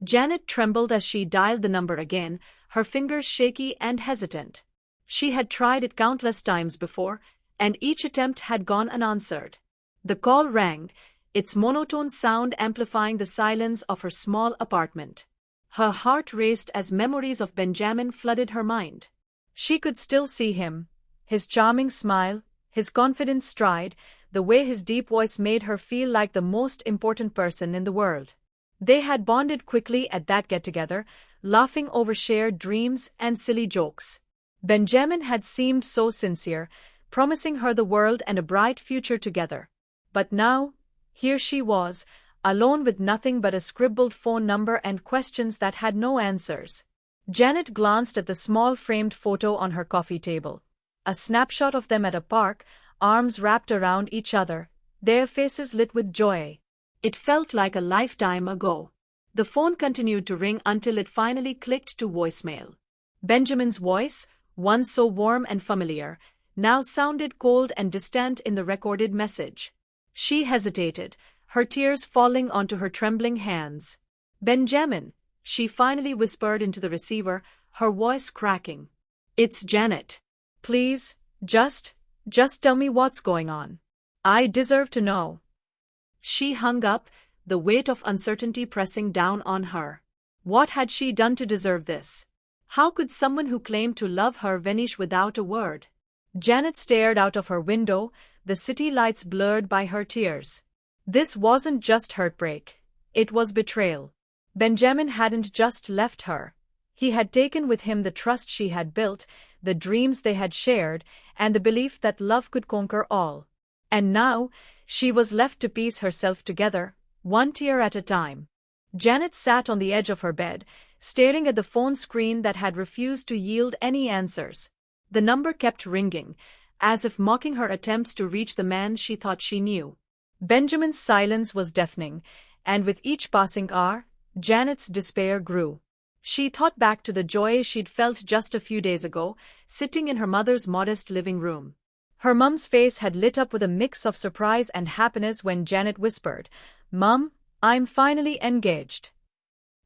Janet trembled as she dialed the number again, her fingers shaky and hesitant. She had tried it countless times before, and each attempt had gone unanswered. The call rang, its monotone sound amplifying the silence of her small apartment. Her heart raced as memories of Benjamin flooded her mind. She could still see him, his charming smile, his confident stride, the way his deep voice made her feel like the most important person in the world. They had bonded quickly at that get-together, laughing over shared dreams and silly jokes. Benjamin had seemed so sincere, promising her the world and a bright future together. But now, here she was, alone with nothing but a scribbled phone number and questions that had no answers. Janet glanced at the small framed photo on her coffee table. A snapshot of them at a park, arms wrapped around each other, their faces lit with joy. It felt like a lifetime ago. The phone continued to ring until it finally clicked to voicemail. Benjamin's voice, once so warm and familiar, now sounded cold and distant in the recorded message. She hesitated, her tears falling onto her trembling hands. "Benjamin," she finally whispered into the receiver, her voice cracking. "It's Janet. Please, just tell me what's going on. I deserve to know." She hung up, the weight of uncertainty pressing down on her. What had she done to deserve this? How could someone who claimed to love her vanish without a word? Janet stared out of her window, the city lights blurred by her tears. This wasn't just heartbreak. It was betrayal. Benjamin hadn't just left her. He had taken with him the trust she had built, the dreams they had shared, and the belief that love could conquer all. And now, she was left to piece herself together, one tear at a time. Janet sat on the edge of her bed, staring at the phone screen that had refused to yield any answers. The number kept ringing, as if mocking her attempts to reach the man she thought she knew. Benjamin's silence was deafening, and with each passing hour, Janet's despair grew. She thought back to the joy she'd felt just a few days ago, sitting in her mother's modest living room. Her mum's face had lit up with a mix of surprise and happiness when Janet whispered, "Mum, I'm finally engaged."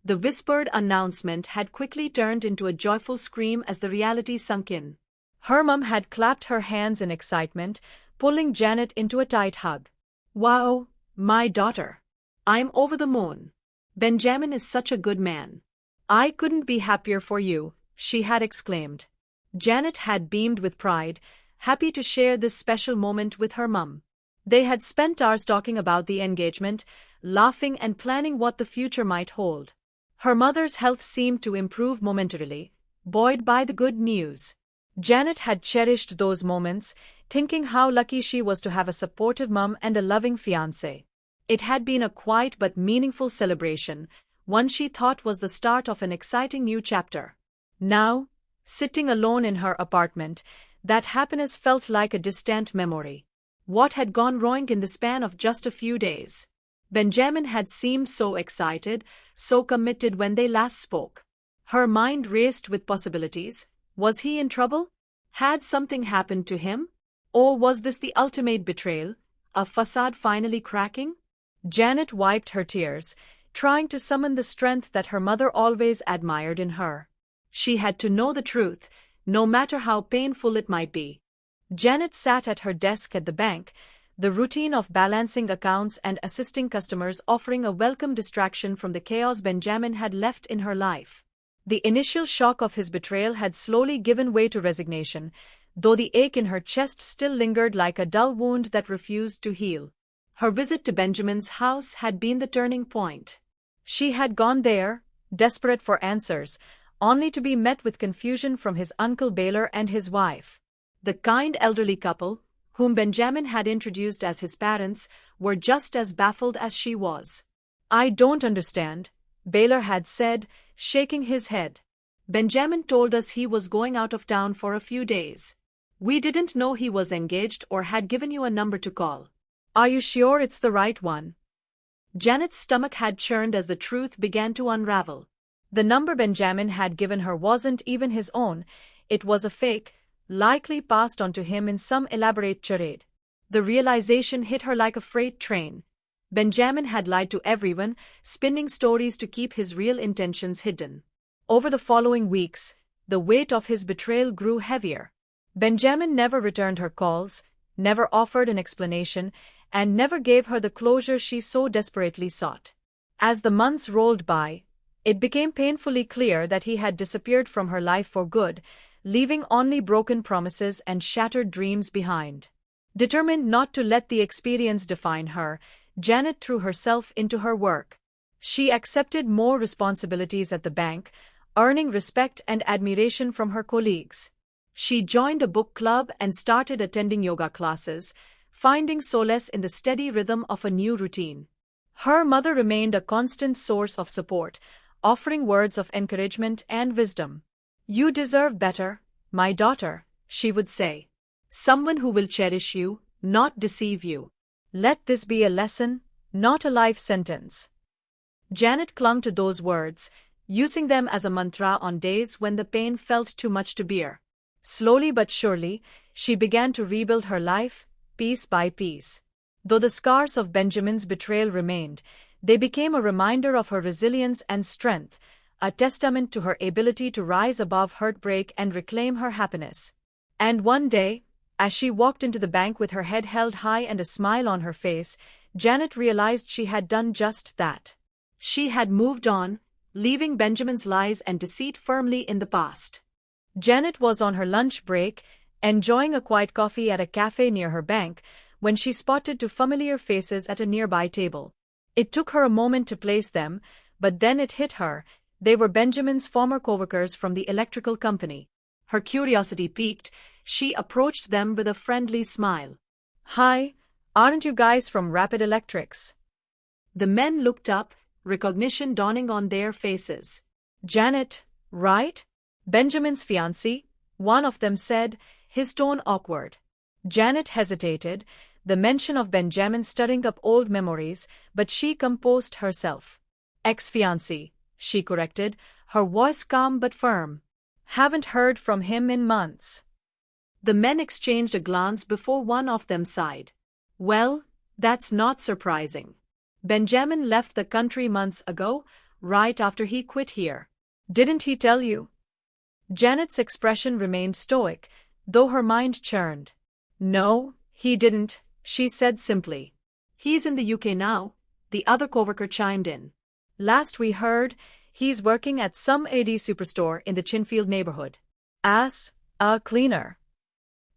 The whispered announcement had quickly turned into a joyful scream as the reality sunk in. Her mum had clapped her hands in excitement, pulling Janet into a tight hug. "Wow, my daughter. I'm over the moon. Benjamin is such a good man. I couldn't be happier for you," she had exclaimed. Janet had beamed with pride, happy to share this special moment with her mum. They had spent hours talking about the engagement, laughing and planning what the future might hold. Her mother's health seemed to improve momentarily, buoyed by the good news. Janet had cherished those moments, thinking how lucky she was to have a supportive mum and a loving fiancé. It had been a quiet but meaningful celebration, one she thought was the start of an exciting new chapter. Now, sitting alone in her apartment, that happiness felt like a distant memory. What had gone wrong in the span of just a few days? Benjamin had seemed so excited, so committed when they last spoke. Her mind raced with possibilities. Was he in trouble? Had something happened to him? Or was this the ultimate betrayal, a facade finally cracking? Janet wiped her tears, trying to summon the strength that her mother always admired in her. She had to know the truth, no matter how painful it might be. Janet sat at her desk at the bank, the routine of balancing accounts and assisting customers offering a welcome distraction from the chaos Benjamin had left in her life. The initial shock of his betrayal had slowly given way to resignation, though the ache in her chest still lingered like a dull wound that refused to heal. Her visit to Benjamin's house had been the turning point. She had gone there, desperate for answers, only to be met with confusion from his Uncle Baylor and his wife. The kind elderly couple, whom Benjamin had introduced as his parents, were just as baffled as she was. "I don't understand," Baylor had said, shaking his head. "Benjamin told us he was going out of town for a few days. We didn't know he was engaged or had given you a number to call. Are you sure it's the right one?" Janet's stomach had churned as the truth began to unravel. The number Benjamin had given her wasn't even his own, it was a fake, likely passed on to him in some elaborate charade. The realization hit her like a freight train. Benjamin had lied to everyone, spinning stories to keep his real intentions hidden. Over the following weeks, the weight of his betrayal grew heavier. Benjamin never returned her calls, never offered an explanation, and never gave her the closure she so desperately sought. As the months rolled by, it became painfully clear that he had disappeared from her life for good, leaving only broken promises and shattered dreams behind. Determined not to let the experience define her, Janet threw herself into her work. She accepted more responsibilities at the bank, earning respect and admiration from her colleagues. She joined a book club and started attending yoga classes, finding solace in the steady rhythm of a new routine. Her mother remained a constant source of support, offering words of encouragement and wisdom. "You deserve better, my daughter," she would say. "Someone who will cherish you, not deceive you. Let this be a lesson, not a life sentence." Janet clung to those words, using them as a mantra on days when the pain felt too much to bear. Slowly but surely, she began to rebuild her life, piece by piece. Though the scars of Benjamin's betrayal remained, they became a reminder of her resilience and strength, a testament to her ability to rise above heartbreak and reclaim her happiness. And one day, as she walked into the bank with her head held high and a smile on her face, Janet realized she had done just that. She had moved on, leaving Benjamin's lies and deceit firmly in the past. Janet was on her lunch break, enjoying a quiet coffee at a cafe near her bank, when she spotted two familiar faces at a nearby table. It took her a moment to place them, but then it hit her. They were Benjamin's former coworkers from the electrical company. Her curiosity piqued. She approached them with a friendly smile. "Hi, aren't you guys from Rapid Electrics?" The men looked up, recognition dawning on their faces. "Janet, right? Benjamin's fiancée," one of them said, his tone awkward. Janet hesitated, the mention of Benjamin stirring up old memories, but she composed herself. "Ex-fiancé," she corrected, her voice calm but firm. "Haven't heard from him in months." The men exchanged a glance before one of them sighed. "Well, that's not surprising. Benjamin left the country months ago, right after he quit here. Didn't he tell you?" Janet's expression remained stoic, though her mind churned. "No, he didn't," she said simply. "He's in the UK now," the other coworker chimed in. "Last we heard, he's working at some AD superstore in the Chinfield neighborhood. As a cleaner."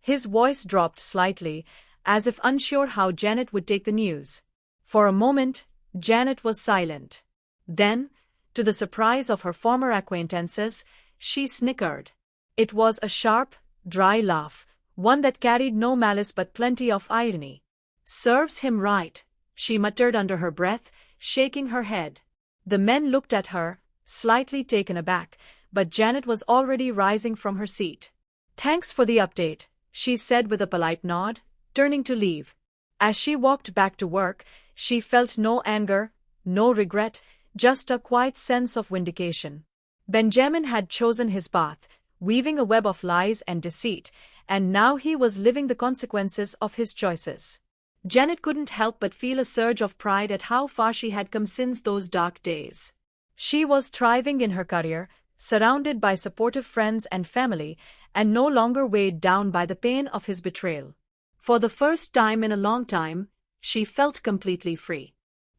His voice dropped slightly, as if unsure how Janet would take the news. For a moment, Janet was silent. Then, to the surprise of her former acquaintances, she snickered. It was a sharp, dry laugh, one that carried no malice but plenty of irony. "Serves him right," she muttered under her breath, shaking her head. The men looked at her, slightly taken aback, but Janet was already rising from her seat. "Thanks for the update," she said with a polite nod, turning to leave. As she walked back to work, she felt no anger, no regret, just a quiet sense of vindication. Benjamin had chosen his path, weaving a web of lies and deceit, and now he was living the consequences of his choices. Janet couldn't help but feel a surge of pride at how far she had come since those dark days. She was thriving in her career, surrounded by supportive friends and family, and no longer weighed down by the pain of his betrayal. For the first time in a long time, she felt completely free.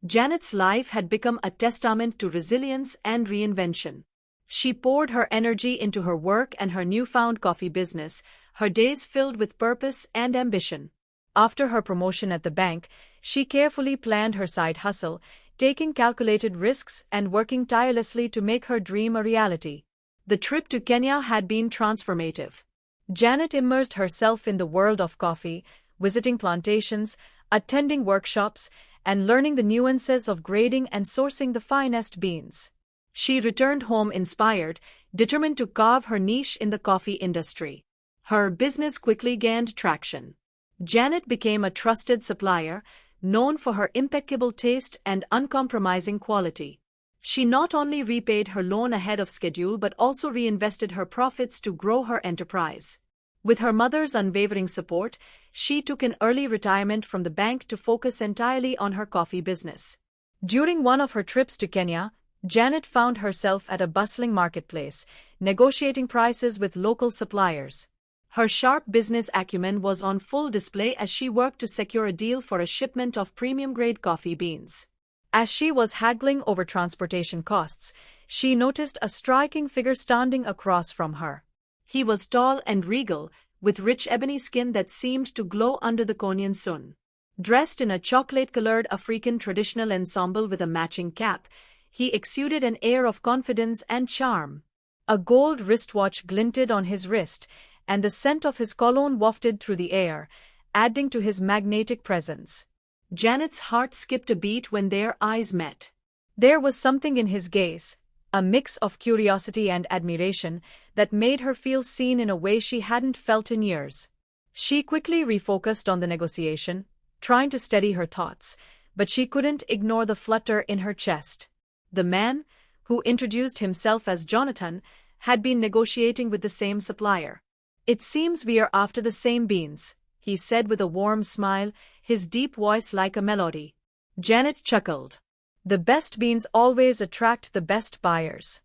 Janet's life had become a testament to resilience and reinvention. She poured her energy into her work and her newfound coffee business, her days filled with purpose and ambition. After her promotion at the bank, she carefully planned her side hustle, taking calculated risks and working tirelessly to make her dream a reality. The trip to Kenya had been transformative. Janet immersed herself in the world of coffee, visiting plantations, attending workshops, and learning the nuances of grading and sourcing the finest beans. She returned home inspired, determined to carve her niche in the coffee industry. Her business quickly gained traction. Janet became a trusted supplier, known for her impeccable taste and uncompromising quality. She not only repaid her loan ahead of schedule but also reinvested her profits to grow her enterprise. With her mother's unwavering support, she took an early retirement from the bank to focus entirely on her coffee business. During one of her trips to Kenya, Janet found herself at a bustling marketplace, negotiating prices with local suppliers. Her sharp business acumen was on full display as she worked to secure a deal for a shipment of premium-grade coffee beans. As she was haggling over transportation costs, she noticed a striking figure standing across from her. He was tall and regal, with rich ebony skin that seemed to glow under the Kenyan sun. Dressed in a chocolate-colored African traditional ensemble with a matching cap, he exuded an air of confidence and charm. A gold wristwatch glinted on his wrist, and the scent of his cologne wafted through the air, adding to his magnetic presence. Janet's heart skipped a beat when their eyes met. There was something in his gaze, a mix of curiosity and admiration, that made her feel seen in a way she hadn't felt in years. She quickly refocused on the negotiation, trying to steady her thoughts, but she couldn't ignore the flutter in her chest. The man, who introduced himself as Jonathan, had been negotiating with the same supplier. "It seems we are after the same beans," he said with a warm smile, his deep voice like a melody. Janet chuckled. "The best beans always attract the best buyers."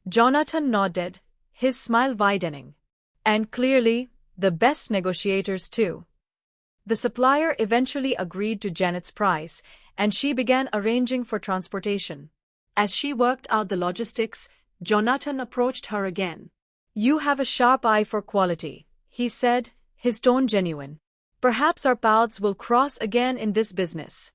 Jonathan nodded, his smile widening. "And clearly, the best negotiators too." The supplier eventually agreed to Janet's price, and she began arranging for transportation. As she worked out the logistics, Jonathan approached her again. "You have a sharp eye for quality," he said, his tone genuine. "Perhaps our paths will cross again in this business."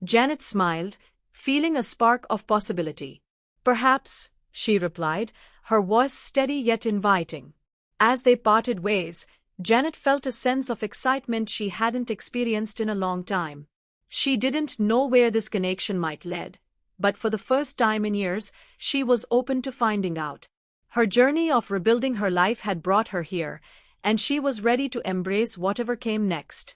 Janet smiled, feeling a spark of possibility. "Perhaps," she replied, her voice steady yet inviting. As they parted ways, Janet felt a sense of excitement she hadn't experienced in a long time. She didn't know where this connection might lead, but for the first time in years, she was open to finding out. Her journey of rebuilding her life had brought her here, and she was ready to embrace whatever came next.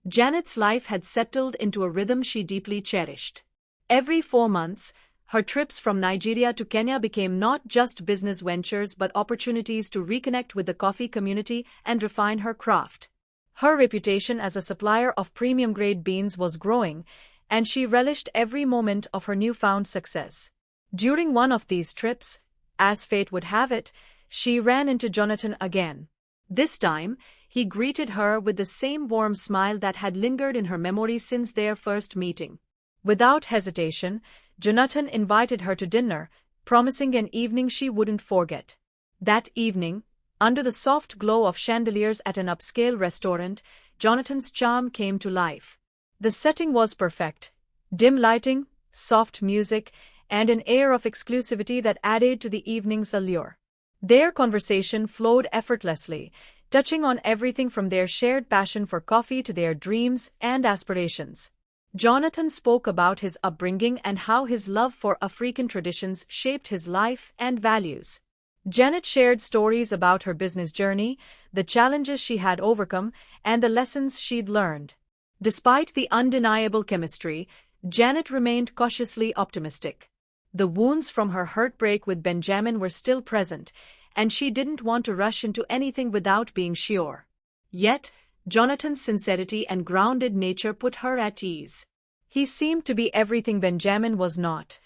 Janet's life had settled into a rhythm she deeply cherished. Every 4 months, her trips from Nigeria to Kenya became not just business ventures but opportunities to reconnect with the coffee community and refine her craft. Her reputation as a supplier of premium-grade beans was growing, and she relished every moment of her newfound success. During one of these trips, as fate would have it, she ran into Jonathan again. This time, he greeted her with the same warm smile that had lingered in her memory since their first meeting. Without hesitation, Jonathan invited her to dinner, promising an evening she wouldn't forget. That evening, under the soft glow of chandeliers at an upscale restaurant, Jonathan's charm came to life. The setting was perfect: dim lighting, soft music, and an air of exclusivity that added to the evening's allure. Their conversation flowed effortlessly, touching on everything from their shared passion for coffee to their dreams and aspirations. Jonathan spoke about his upbringing and how his love for African traditions shaped his life and values. Janet shared stories about her business journey, the challenges she had overcome, and the lessons she'd learned. Despite the undeniable chemistry, Janet remained cautiously optimistic. The wounds from her heartbreak with Benjamin were still present, and she didn't want to rush into anything without being sure. Yet, Jonathan's sincerity and grounded nature put her at ease. He seemed to be everything Benjamin was not: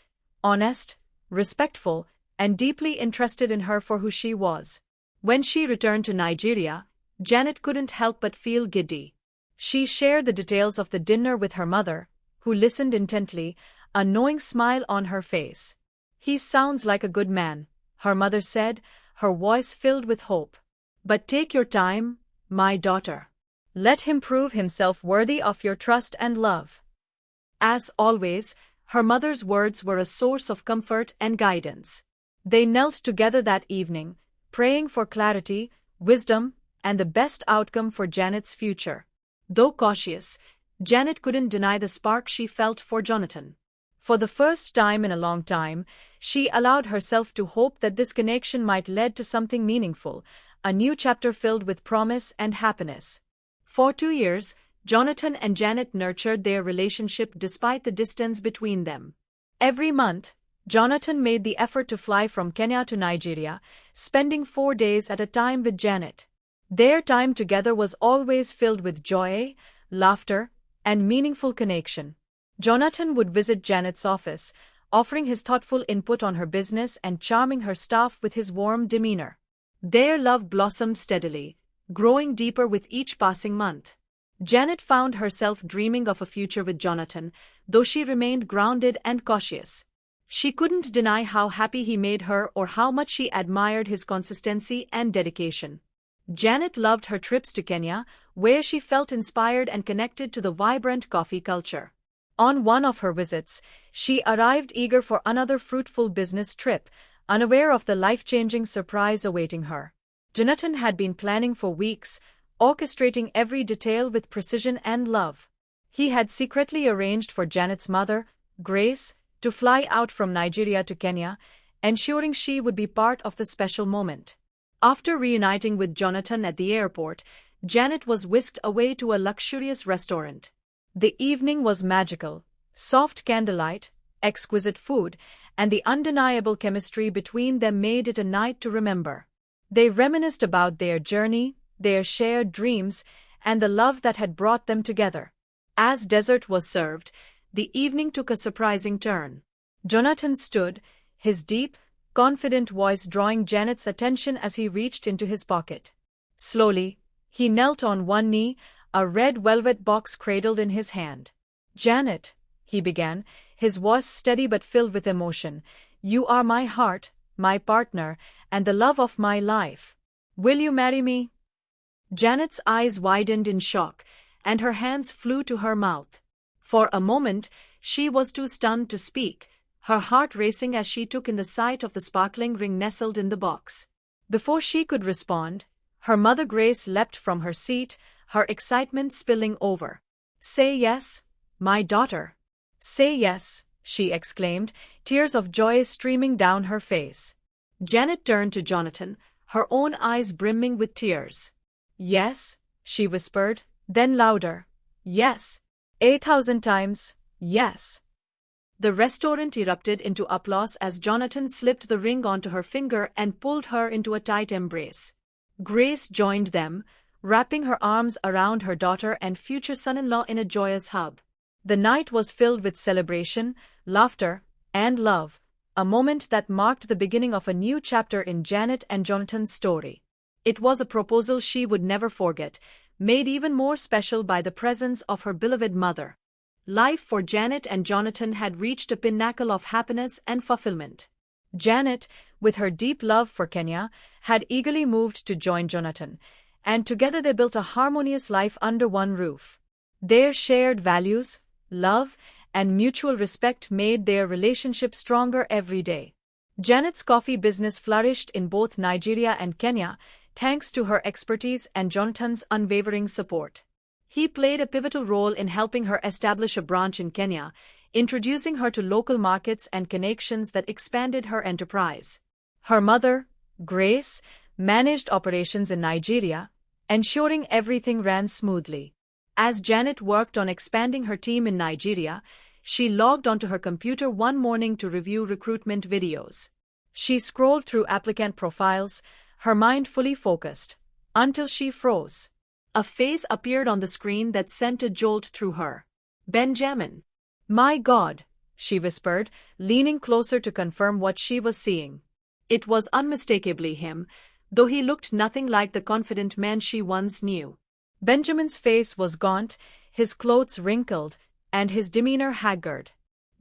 honest, respectful, and deeply interested in her for who she was. When she returned to Nigeria, Janet couldn't help but feel giddy. She shared the details of the dinner with her mother, who listened intently, a knowing smile on her face. "He sounds like a good man," her mother said, her voice filled with hope. "But take your time, my daughter. Let him prove himself worthy of your trust and love." As always, her mother's words were a source of comfort and guidance. They knelt together that evening, praying for clarity, wisdom, and the best outcome for Janet's future. Though cautious, Janet couldn't deny the spark she felt for Jonathan. For the first time in a long time, she allowed herself to hope that this connection might lead to something meaningful, a new chapter filled with promise and happiness. For 2 years, Jonathan and Janet nurtured their relationship despite the distance between them. Every month, Jonathan made the effort to fly from Kenya to Nigeria, spending 4 days at a time with Janet. Their time together was always filled with joy, laughter, and meaningful connection. Jonathan would visit Janet's office, offering his thoughtful input on her business and charming her staff with his warm demeanor. Their love blossomed steadily, growing deeper with each passing month. Janet found herself dreaming of a future with Jonathan, though she remained grounded and cautious. She couldn't deny how happy he made her or how much she admired his consistency and dedication. Janet loved her trips to Kenya, where she felt inspired and connected to the vibrant coffee culture. On one of her visits, she arrived eager for another fruitful business trip, unaware of the life-changing surprise awaiting her. Jonathan had been planning for weeks, orchestrating every detail with precision and love. He had secretly arranged for Janet's mother, Grace, to fly out from Nigeria to Kenya, ensuring she would be part of the special moment. After reuniting with Jonathan at the airport, Janet was whisked away to a luxurious restaurant. The evening was magical: soft candlelight, exquisite food, and the undeniable chemistry between them made it a night to remember. They reminisced about their journey, their shared dreams, and the love that had brought them together. As dessert was served, the evening took a surprising turn. Jonathan stood, his deep, confident voice drawing Janet's attention as he reached into his pocket. Slowly, he knelt on one knee, a red velvet box cradled in his hand. "Janet," he began, his voice steady but filled with emotion, "you are my heart, my partner, and the love of my life. Will you marry me?" Janet's eyes widened in shock, and her hands flew to her mouth. For a moment, she was too stunned to speak, her heart racing as she took in the sight of the sparkling ring nestled in the box. Before she could respond, her mother Grace leapt from her seat, her excitement spilling over. "Say yes, my daughter. Say yes," she exclaimed, tears of joy streaming down her face. Janet turned to Jonathan, her own eyes brimming with tears. "Yes," she whispered, then louder. "Yes. 8,000 times, yes." The restaurant erupted into applause as Jonathan slipped the ring onto her finger and pulled her into a tight embrace. Grace joined them, wrapping her arms around her daughter and future son-in-law in a joyous hug. The night was filled with celebration, laughter, and love, a moment that marked the beginning of a new chapter in Janet and Jonathan's story. It was a proposal she would never forget, made even more special by the presence of her beloved mother. Life for Janet and Jonathan had reached a pinnacle of happiness and fulfillment. Janet, with her deep love for Kenya, had eagerly moved to join Jonathan, and together they built a harmonious life under one roof. Their shared values, love, and mutual respect made their relationship stronger every day. Janet's coffee business flourished in both Nigeria and Kenya, thanks to her expertise and Jonathan's unwavering support. He played a pivotal role in helping her establish a branch in Kenya, introducing her to local markets and connections that expanded her enterprise. Her mother, Grace, managed operations in Nigeria, ensuring everything ran smoothly. As Janet worked on expanding her team in Nigeria, she logged onto her computer one morning to review recruitment videos. She scrolled through applicant profiles, her mind fully focused, until she froze. A face appeared on the screen that sent a jolt through her. "Benjamin." "My God," she whispered, leaning closer to confirm what she was seeing. It was unmistakably him, though he looked nothing like the confident man she once knew. Benjamin's face was gaunt, his clothes wrinkled, and his demeanor haggard.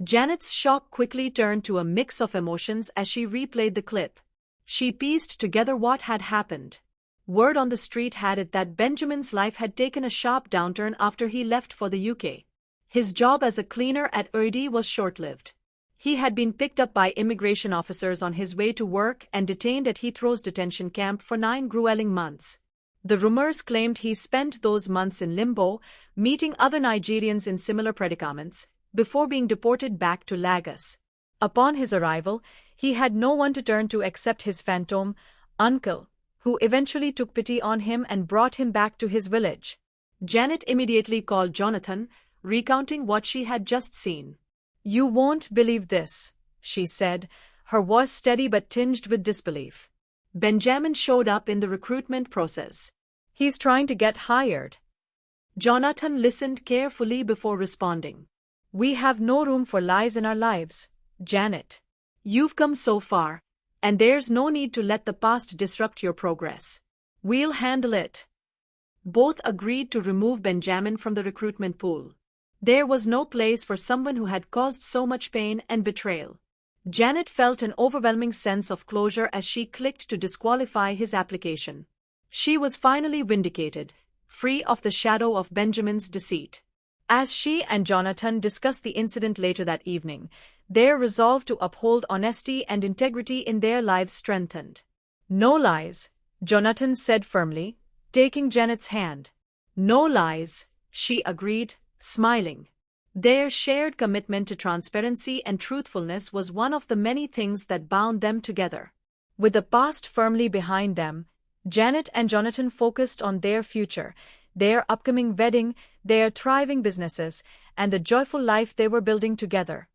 Janet's shock quickly turned to a mix of emotions as she replayed the clip. She pieced together what had happened. Word on the street had it that Benjamin's life had taken a sharp downturn after he left for the UK. His job as a cleaner at Urdi was short-lived. He had been picked up by immigration officers on his way to work and detained at Heathrow's detention camp for 9 grueling months. The rumors claimed he spent those months in limbo, meeting other Nigerians in similar predicaments, before being deported back to Lagos. Upon his arrival, he had no one to turn to except his phantom uncle, who eventually took pity on him and brought him back to his village. Janet immediately called Jonathan, recounting what she had just seen. "You won't believe this," she said, her voice steady but tinged with disbelief. "Benjamin showed up in the recruitment process. He's trying to get hired. Jonathan listened carefully before responding. We have no room for lies in our lives, Janet. You've come so far, and there's no need to let the past disrupt your progress. We'll handle it. Both agreed to remove Benjamin from the recruitment pool. There was no place for someone who had caused so much pain and betrayal. Janet felt an overwhelming sense of closure as she clicked to disqualify his application. She was finally vindicated, free of the shadow of Benjamin's deceit. As she and Jonathan discussed the incident later that evening, their resolve to uphold honesty and integrity in their lives strengthened. No lies, Jonathan said firmly, taking Janet's hand. No lies, she agreed, smiling. Their shared commitment to transparency and truthfulness was one of the many things that bound them together. With the past firmly behind them, Janet and Jonathan focused on their future, their upcoming wedding, their thriving businesses, and the joyful life they were building together.